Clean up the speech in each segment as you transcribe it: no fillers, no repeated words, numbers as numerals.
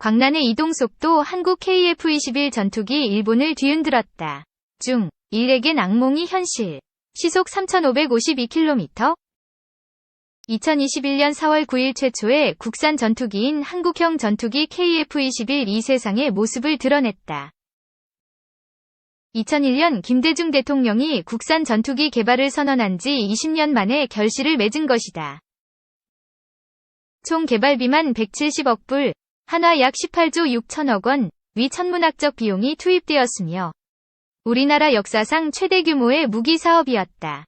광란의 이동속도 한국 KF-21 전투기 일본을 뒤흔들었다. 중, 일에겐 악몽이 현실. 시속 3,552km. 2021년 4월 9일 최초의 국산 전투기인 한국형 전투기 KF-21이 세상의 모습을 드러냈다. 2001년 김대중 대통령이 국산 전투기 개발을 선언한 지 20년 만에 결실을 맺은 것이다. 총 개발비만 170억 불, 한화 약 18조 6천억 원, 위 천문학적 비용이 투입되었으며 우리나라 역사상 최대 규모의 무기 사업이었다.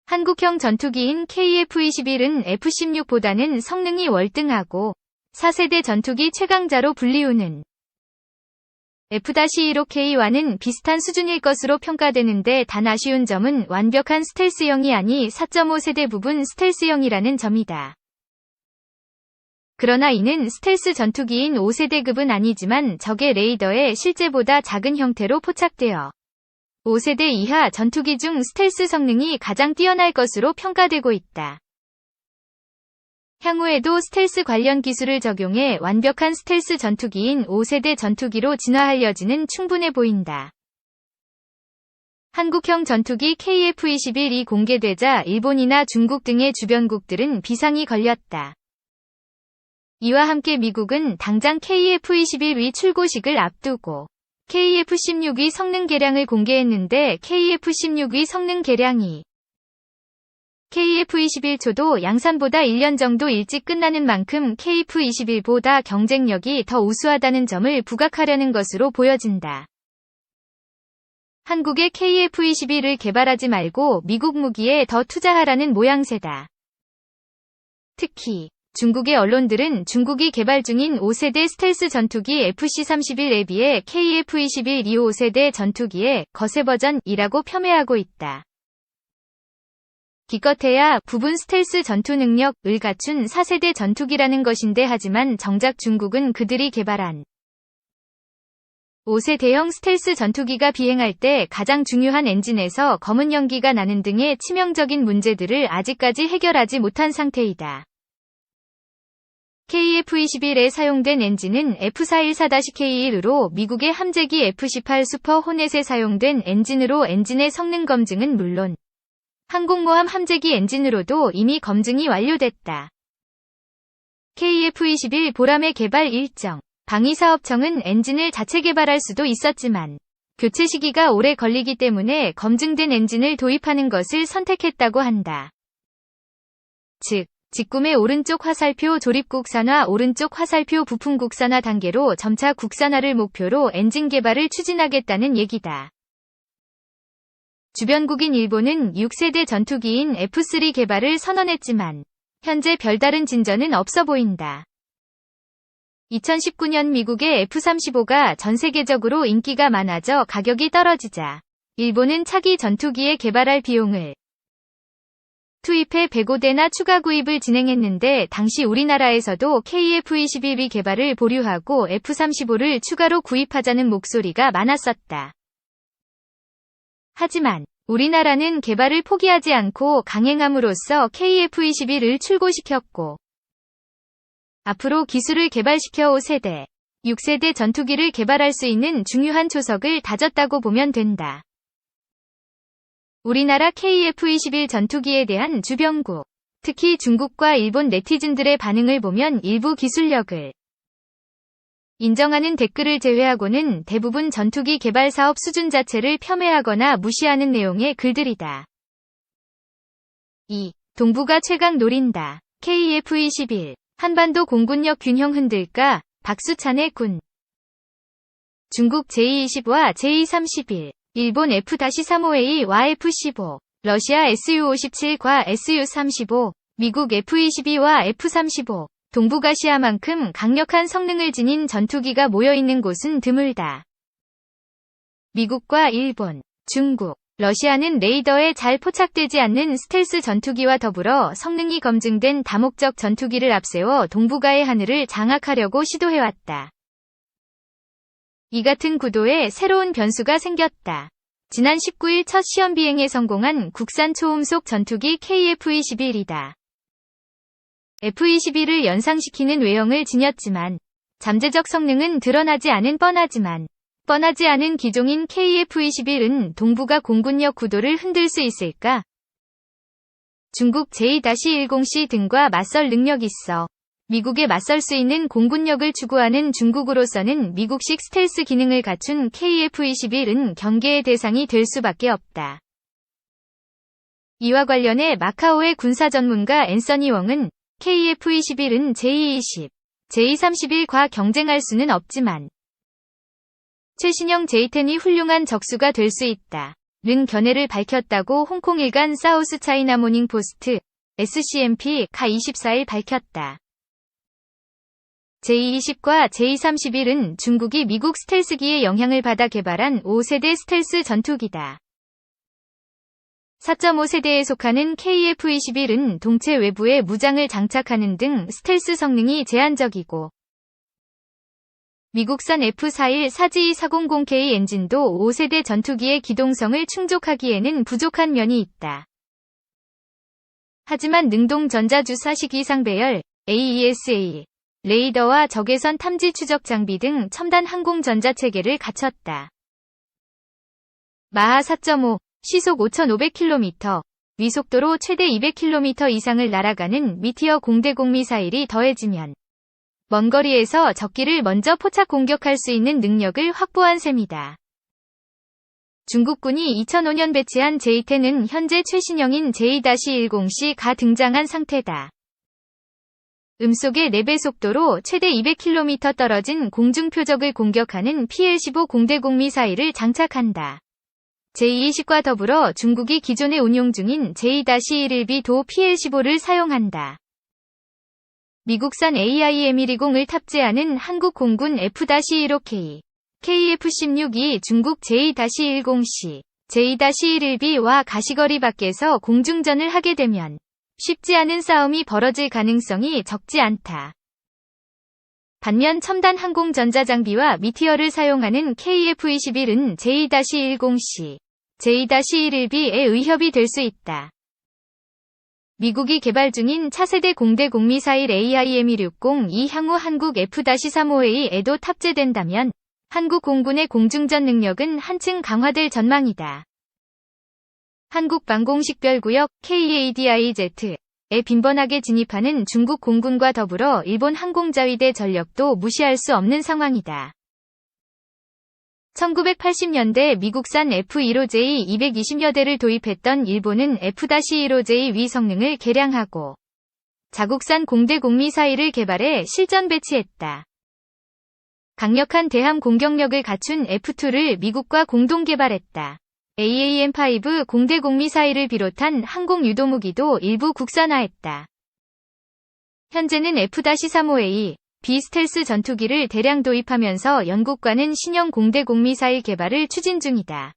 한국형 전투기인 KF-21은 F-16보다는 성능이 월등하고 4세대 전투기 최강자로 불리우는 F-15K와는 비슷한 수준일 것으로 평가되는데 단 아쉬운 점은 완벽한 스텔스형이 아니 4.5세대 부분 스텔스형이라는 점이다. 그러나 이는 스텔스 전투기인 5세대급은 아니지만 적의 레이더에 실제보다 작은 형태로 포착되어 5세대 이하 전투기 중 스텔스 성능이 가장 뛰어날 것으로 평가되고 있다. 향후에도 스텔스 관련 기술을 적용해 완벽한 스텔스 전투기인 5세대 전투기로 진화할 여지는 충분해 보인다. 한국형 전투기 KF-21이 공개되자 일본이나 중국 등의 주변국들은 비상이 걸렸다. 이와 함께 미국은 당장 KF-21의 출고식을 앞두고 KF-16의 성능 개량을 공개했는데 KF-16의 성능 개량이 KF-21초도 양산보다 1년 정도 일찍 끝나는 만큼 KF-21보다 경쟁력이 더 우수하다는 점을 부각하려는 것으로 보여진다. 한국의 KF-21을 개발하지 말고 미국 무기에 더 투자하라는 모양새다. 특히 중국의 언론들은 중국이 개발 중인 5세대 스텔스 전투기 FC-31에 비해 KF-21이 5세대 전투기의 거세 버전이라고 폄훼하고 있다. 기껏해야 부분 스텔스 전투 능력을 갖춘 4세대 전투기라는 것인데 하지만 정작 중국은 그들이 개발한 5세대형 스텔스 전투기가 비행할 때 가장 중요한 엔진에서 검은 연기가 나는 등의 치명적인 문제들을 아직까지 해결하지 못한 상태이다. KF-21에 사용된 엔진은 F414-K1으로 미국의 함재기 F-18 슈퍼 호넷에 사용된 엔진으로 엔진의 성능 검증은 물론 항공모함 함재기 엔진으로도 이미 검증이 완료됐다. KF-21 보람의 개발 일정. 방위사업청은 엔진을 자체 개발할 수도 있었지만 교체 시기가 오래 걸리기 때문에 검증된 엔진을 도입하는 것을 선택했다고 한다. 즉, 직구매 오른쪽 화살표 조립 국산화 오른쪽 화살표 부품 국산화 단계로 점차 국산화를 목표로 엔진 개발을 추진하겠다는 얘기다. 주변국인 일본은 6세대 전투기인 F3 개발을 선언했지만 현재 별다른 진전은 없어 보인다. 2019년 미국의 F-35가 전 세계적으로 인기가 많아져 가격이 떨어지자 일본은 차기 전투기에 개발할 비용을 투입해 105대나 추가 구입을 진행했는데 당시 우리나라에서도 KF-21의 개발을 보류하고 F-35를 추가로 구입하자는 목소리가 많았었다. 하지만 우리나라는 개발을 포기하지 않고 강행함으로써 KF-21을 출고시켰고 앞으로 기술을 개발시켜 5세대, 6세대 전투기를 개발할 수 있는 중요한 초석을 다졌다고 보면 된다. 우리나라 KF-21 전투기에 대한 주변국, 특히 중국과 일본 네티즌들의 반응을 보면 일부 기술력을 인정하는 댓글을 제외하고는 대부분 전투기 개발 사업 수준 자체를 폄훼하거나 무시하는 내용의 글들이다. 2. 동북아 최강 노린다. KF-21. 한반도 공군력 균형 흔들까? 박수찬의 군. 중국 제-20와 제-31. 일본 F-35A와 F-15, 러시아 Su-57과 Su-35, 미국 F-22와 F-35, 동북아시아만큼 강력한 성능을 지닌 전투기가 모여있는 곳은 드물다. 미국과 일본, 중국, 러시아는 레이더에 잘 포착되지 않는 스텔스 전투기와 더불어 성능이 검증된 다목적 전투기를 앞세워 동북아의 하늘을 장악하려고 시도해왔다. 이 같은 구도에 새로운 변수가 생겼다. 지난 19일 첫 시험 비행에 성공한 국산 초음속 전투기 KF-21이다. F-21을 연상시키는 외형을 지녔지만 잠재적 성능은 드러나지 않은 뻔하지 않은 기종인 KF-21은 동북아 공군력 구도를 흔들 수 있을까? 중국 J-10C 등과 맞설 능력 있어. 미국에 맞설 수 있는 공군력을 추구하는 중국으로서는 미국식 스텔스 기능을 갖춘 KF-21은 경계의 대상이 될 수밖에 없다. 이와 관련해 마카오의 군사 전문가 앤서니 웡은 KF-21은 J-20, J-31과 경쟁할 수는 없지만 최신형 J-10이 훌륭한 적수가 될 수 있다. 는 견해를 밝혔다고 홍콩 일간 사우스 차이나 모닝 포스트, SCMP가 24일 밝혔다. J-20과 J-31은 중국이 미국 스텔스기의 영향을 받아 개발한 5세대 스텔스 전투기다. 4.5세대에 속하는 KF-21은 동체 외부에 무장을 장착하는 등 스텔스 성능이 제한적이고 미국산 F414G400K 엔진도 5세대 전투기의 기동성을 충족하기에는 부족한 면이 있다. 하지만 능동 전자주사식 이상 배열, AESA, 레이더와 적외선 탐지 추적 장비 등 첨단 항공 전자체계를 갖췄다. 마하 4.5, 시속 5,500km, 위속도로 최대 200km 이상을 날아가는 미티어 공대공 미사일이 더해지면 먼 거리에서 적기를 먼저 포착 공격할 수 있는 능력을 확보한 셈이다. 중국군이 2005년 배치한 J-10은 현재 최신형인 J-10C가 등장한 상태다. 음속의 4배 속도로 최대 200km 떨어진 공중 표적을 공격하는 PL-15 공대공 미사일을 장착한다. J-20과 더불어 중국이 기존에 운용 중인 J-11B도 PL-15를 사용한다. 미국산 AIM-120을 탑재하는 한국 공군 F-15K, KF-16이 중국 J-10C, J-11B와 가시거리 밖에서 공중전을 하게 되면 쉽지 않은 싸움이 벌어질 가능성이 적지 않다. 반면 첨단 항공 전자장비와 미티어를 사용하는 KF-21은 J-10C, J-11B의 의협이 될 수 있다. 미국이 개발 중인 차세대 공대 공미사일 AIM-160이 향후 한국 F-35A에도 탑재된다면 한국 공군의 공중전 능력은 한층 강화될 전망이다. 한국 방공식별구역 KADIZ에 빈번하게 진입하는 중국 공군과 더불어 일본 항공자위대 전력도 무시할 수 없는 상황이다. 1980년대 미국산 F-15J 220여 대를 도입했던 일본은 F-15J 위 성능을 개량하고 자국산 공대 공미사일을 개발해 실전 배치했다. 강력한 대함 공격력을 갖춘 F-2를 미국과 공동 개발했다. AAM-5 공대 공미사일을 비롯한 항공 유도무기도 일부 국산화했다. 현재는 F-35A, 비스텔스 전투기를 대량 도입하면서 영국과는 신형 공대 공미사일 개발을 추진 중이다.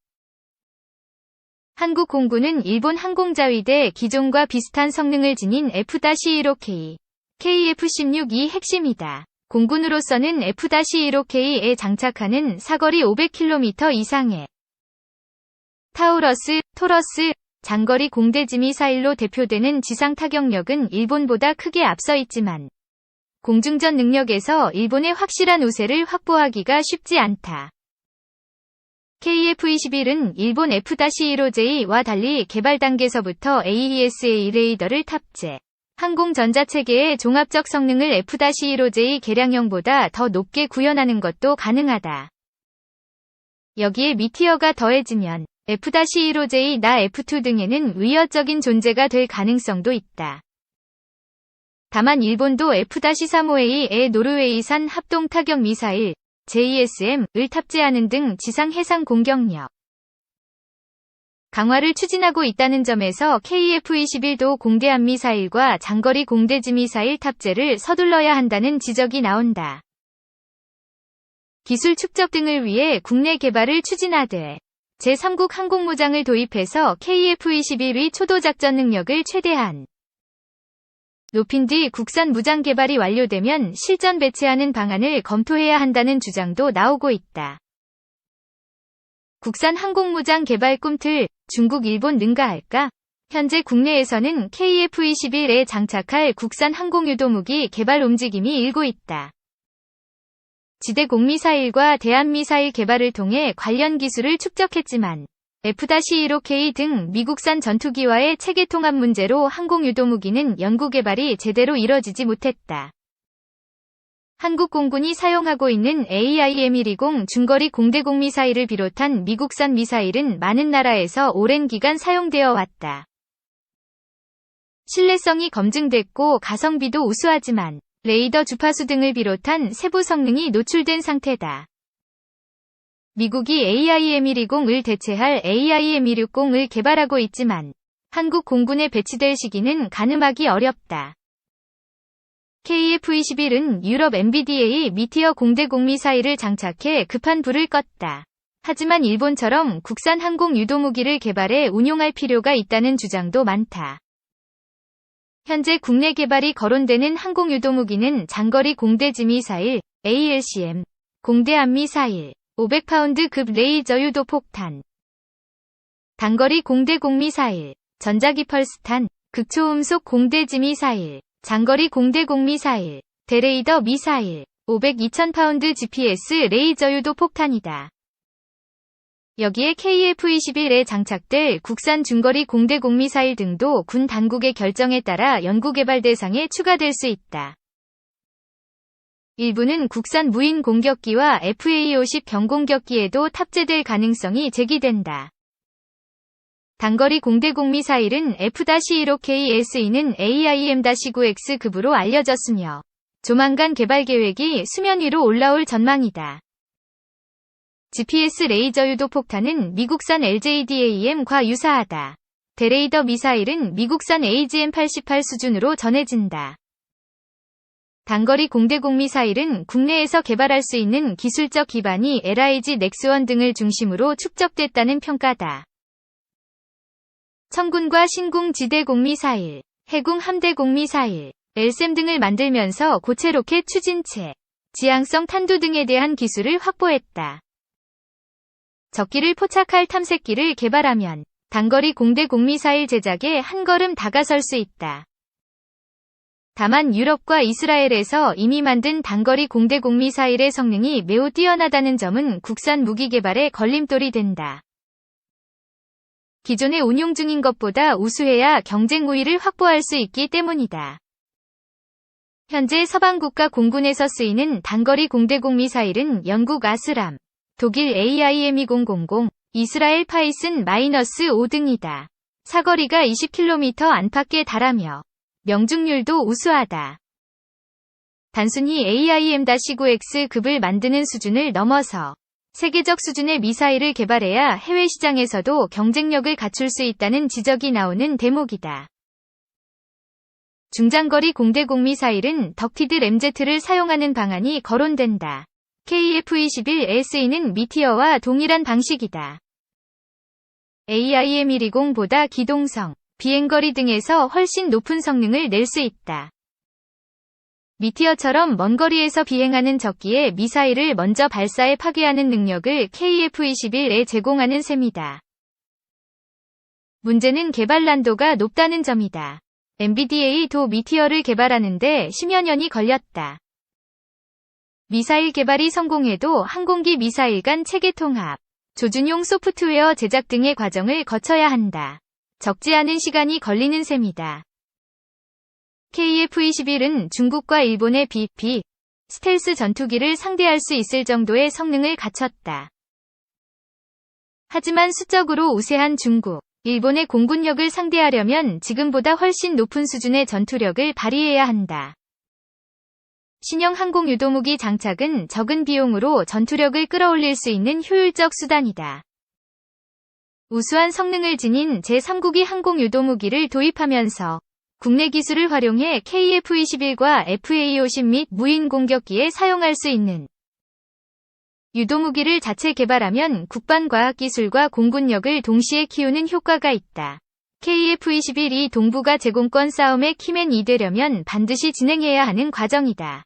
한국 공군은 일본 항공자위대 기종과 비슷한 성능을 지닌 F-15K, KF-16이 핵심이다. 공군으로서는 F-15K에 장착하는 사거리 500km 이상의 타우러스, 토러스, 장거리 공대지 미사일로 대표되는 지상 타격력은 일본보다 크게 앞서 있지만 공중전 능력에서 일본의 확실한 우세를 확보하기가 쉽지 않다. KF-21은 일본 F-15J와 달리 개발 단계에서부터 AESA 레이더를 탑재, 항공 전자체계의 종합적 성능을 F-15J 개량형보다 더 높게 구현하는 것도 가능하다. 여기에 미티어가 더해지면 F-15J나 F-2 등에는 위협적인 존재가 될 가능성도 있다. 다만 일본도 F-35A의 노르웨이산 합동타격 미사일 JSM을 탑재하는 등 지상 해상 공격력 강화를 추진하고 있다는 점에서 KF-21도 공대함 미사일과 장거리 공대지 미사일 탑재를 서둘러야 한다는 지적이 나온다. 기술 축적 등을 위해 국내 개발을 추진하되 제3국 항공무장을 도입해서 KF-21의 초도작전 능력을 최대한 높인 뒤 국산 무장 개발이 완료되면 실전 배치하는 방안을 검토해야 한다는 주장도 나오고 있다. 국산 항공무장 개발 꿈틀, 중국, 일본 능가할까? 현재 국내에서는 KF-21에 장착할 국산 항공유도무기 개발 움직임이 일고 있다. 지대공미사일과 대한미사일 개발을 통해 관련 기술을 축적했지만 F-15K 등 미국산 전투기와의 체계 통합 문제로 항공유도무기는 연구개발이 제대로 이뤄지지 못했다. 한국 공군이 사용하고 있는 AIM-120 중거리 공대공 미사일을 비롯한 미국산 미사일은 많은 나라에서 오랜 기간 사용되어 왔다. 신뢰성이 검증됐고 가성비도 우수하지만 레이더 주파수 등을 비롯한 세부 성능이 노출된 상태다. 미국이 AIM-120을 대체할 AIM-160을 개발하고 있지만 한국 공군에 배치될 시기는 가늠하기 어렵다. KF-21은 유럽 MBDA 미티어 공대공 미사일을 장착해 급한 불을 껐다. 하지만 일본처럼 국산 항공 유도무기를 개발해 운용할 필요가 있다는 주장도 많다. 현재 국내 개발이 거론되는 항공 유도무기는 장거리 공대지 미사일, ALCM, 공대함 미사일, 500파운드급 레이저 유도 폭탄, 단거리 공대공 미사일, 전자기펄스탄, 극초음속 공대지 미사일, 장거리 공대공 미사일, 대레이더 미사일, 500-2000파운드 GPS 레이저 유도 폭탄이다. 여기에 KF-21에 장착될 국산 중거리 공대공 미사일 등도 군 당국의 결정에 따라 연구개발 대상에 추가될 수 있다. 일부는 국산 무인 공격기와 FA-50 경공격기에도 탑재될 가능성이 제기된다. 단거리 공대공 미사일은 F-15KSE는 AIM-9X급으로 알려졌으며 조만간 개발 계획이 수면 위로 올라올 전망이다. GPS 레이저 유도 폭탄은 미국산 LJDAM과 유사하다. 대레이더 미사일은 미국산 AGM-88 수준으로 전해진다. 단거리 공대공 미사일은 국내에서 개발할 수 있는 기술적 기반이 LIG 넥스원 등을 중심으로 축적됐다는 평가다. 청군과 신궁 지대공 미사일, 해궁 함대공 미사일, LSAM 등을 만들면서 고체 로켓 추진체, 지향성 탄두 등에 대한 기술을 확보했다. 적기를 포착할 탐색기를 개발하면 단거리 공대공 미사일 제작에 한 걸음 다가설 수 있다. 다만 유럽과 이스라엘에서 이미 만든 단거리 공대공 미사일의 성능이 매우 뛰어나다는 점은 국산 무기 개발에 걸림돌이 된다. 기존에 운용 중인 것보다 우수해야 경쟁 우위를 확보할 수 있기 때문이다. 현재 서방 국가 공군에서 쓰이는 단거리 공대공 미사일은 영국 아스람, 독일 AIM-2000, 이스라엘 파이슨-5 등이다. 사거리가 20km 안팎에 달하며 명중률도 우수하다. 단순히 AIM-9X급을 만드는 수준을 넘어서 세계적 수준의 미사일을 개발해야 해외 시장에서도 경쟁력을 갖출 수 있다는 지적이 나오는 대목이다. 중장거리 공대공 미사일은 덕티드 램제트를 사용하는 방안이 거론된다. KF-21SE는 미티어와 동일한 방식이다. AIM-120보다 기동성, 비행거리 등에서 훨씬 높은 성능을 낼 수 있다. 미티어처럼 먼 거리에서 비행하는 적기에 미사일을 먼저 발사해 파괴하는 능력을 KF-21에 제공하는 셈이다. 문제는 개발 난도가 높다는 점이다. MBDA-도 미티어를 개발하는데 10여 년이 걸렸다. 미사일 개발이 성공해도 항공기 미사일 간 체계 통합, 조준용 소프트웨어 제작 등의 과정을 거쳐야 한다. 적지 않은 시간이 걸리는 셈이다. KF-21은 중국과 일본의 BP, 스텔스 전투기를 상대할 수 있을 정도의 성능을 갖췄다. 하지만 수적으로 우세한 중국, 일본의 공군력을 상대하려면 지금보다 훨씬 높은 수준의 전투력을 발휘해야 한다. 신형 항공 유도무기 장착은 적은 비용으로 전투력을 끌어올릴 수 있는 효율적 수단이다. 우수한 성능을 지닌 제3국이 항공 유도무기를 도입하면서 국내 기술을 활용해 KF-21과 FA-50 및 무인 공격기에 사용할 수 있는 유도무기를 자체 개발하면 국방과학기술과 공군력을 동시에 키우는 효과가 있다. KF-21이 동북아 제공권 싸움의 키맨이 되려면 반드시 진행해야 하는 과정이다.